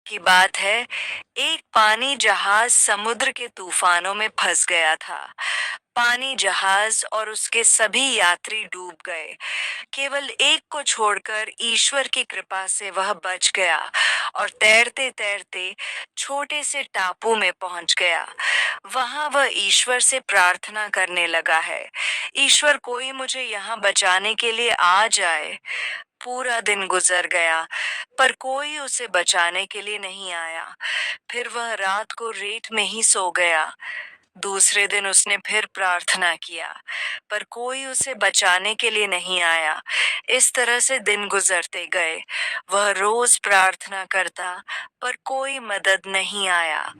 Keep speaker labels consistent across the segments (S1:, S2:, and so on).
S1: की बात है। एक पानी जहाज समुद्र के तूफानों में फंस गया था। पानी जहाज और उसके सभी यात्री डूब गए। केवल एक को छोड़कर ईश्वर की कृपा से वह बच गया और तैरते तैरते छोटे से टापू में पहुंच गया। वहां वह ईश्वर से प्रार्थना करने लगा है, ईश्वर कोई मुझे यहाँ बचाने के लिए आ जाए। पूरा दिन गुजर गया, पर कोई उसे बचाने के लिए नहीं आया। फिर वह रात को रेत में ही सो गया। दूसरे दिन उसने फिर प्रार्थना किया, पर कोई उसे बचाने के लिए नहीं आया। इस तरह से दिन गुजरते गए। वह रोज प्रार्थना करता, पर कोई मदद नहीं आया।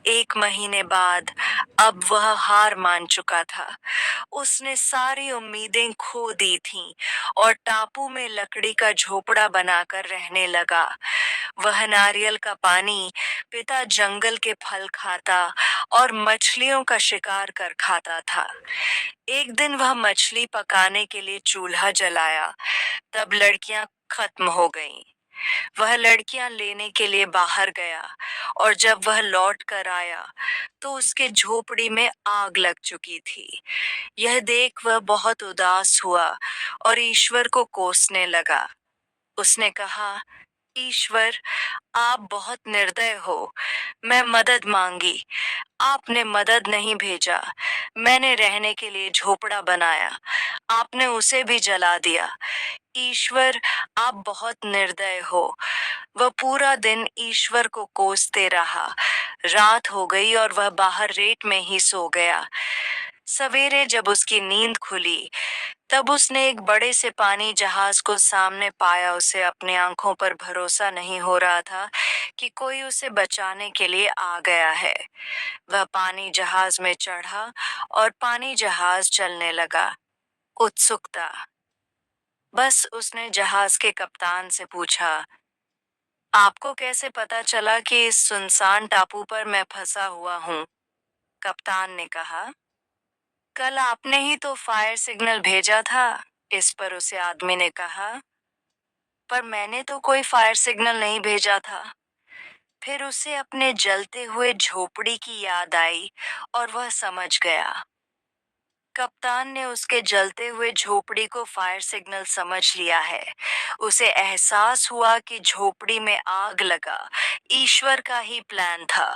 S1: 1 महीने बाद अब वह हार मान चुका था। उसने सारी उम्मीदें खो दी थीं और टापू में लकड़ी का झोपड़ा बनाकर रहने लगा। वह नारियल का पानी पिता जंगल के फल खाता और मछलियों का शिकार कर खाता था। एक दिन वह मछली पकाने के लिए चूल्हा जलाया, तब लड़कियां खत्म हो गईं। वह लड़कियां लेने के लिए बाहर गया और जब वह लौट कर आया तो उसके झोपड़ी में आग लग चुकी थी। यह देख वह बहुत उदास हुआ और ईश्वर को कोसने लगा। उसने कहा, ईश्वर, आप बहुत निर्दय हो। मैं मदद मांगी, आपने मदद नहीं भेजा। मैंने रहने के लिए झोपड़ा बनाया, आपने उसे भी जला दिया। ईश्वर, आप बहुत निर्दय हो। वह पूरा दिन ईश्वर को कोसते रहा। रात हो गई और वह बाहर रेत में ही सो गया। सवेरे जब उसकी नींद खुली, तब उसने एक बड़े से पानी जहाज को सामने पाया। उसे अपनी आंखों पर भरोसा नहीं हो रहा था कि कोई उसे बचाने के लिए आ गया है। वह पानी जहाज में चढ़ा और पानी जहाज चलने लगा। उत्सुकता। बस उसने जहाज के कप्तान से पूछा, आपको कैसे पता चला कि इस सुनसान टापू पर मैं फंसा हुआ हूँ? कप्तान ने कहा, कल आपने ही तो फायर सिग्नल भेजा था। इस पर उसे आदमी ने कहा, पर मैंने तो कोई फायर सिग्नल नहीं भेजा था। फिर उसे अपने जलते हुए झोपड़ी की याद आई और वह समझ गया। कप्तान ने उसके जलते हुए झोपड़ी को फायर सिग्नल समझ लिया है। उसे एहसास हुआ कि झोपड़ी में आग लगा ईश्वर का ही प्लान था,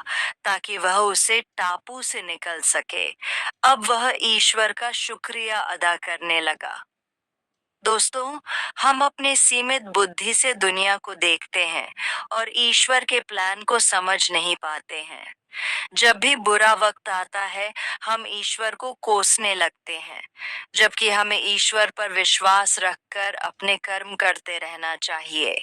S1: ताकि वह उसे टापू से निकल सके। अब वह ईश्वर का शुक्रिया अदा करने लगा। दोस्तों, हम अपने सीमित बुद्धि से दुनिया को देखते हैं और ईश्वर के प्लान को समझ नहीं पाते हैं। जब भी बुरा वक्त आता है, हम ईश्वर को कोसने लगते हैं, जबकि हमें ईश्वर पर विश्वास रखकर अपने कर्म करते रहना चाहिए।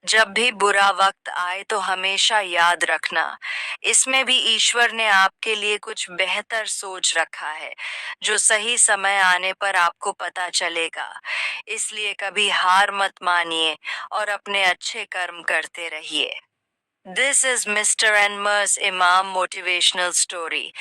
S1: जब भी बुरा वक्त आए तो हमेशा याद रखना, इसमें भी ईश्वर ने आपके लिए कुछ बेहतर सोच रखा है, जो सही समय आने पर आपको पता चलेगा। इसलिए कभी हार मत मानिए और अपने अच्छे कर्म करते रहिए। This is Mr. and Ms. Imam Motivational Story.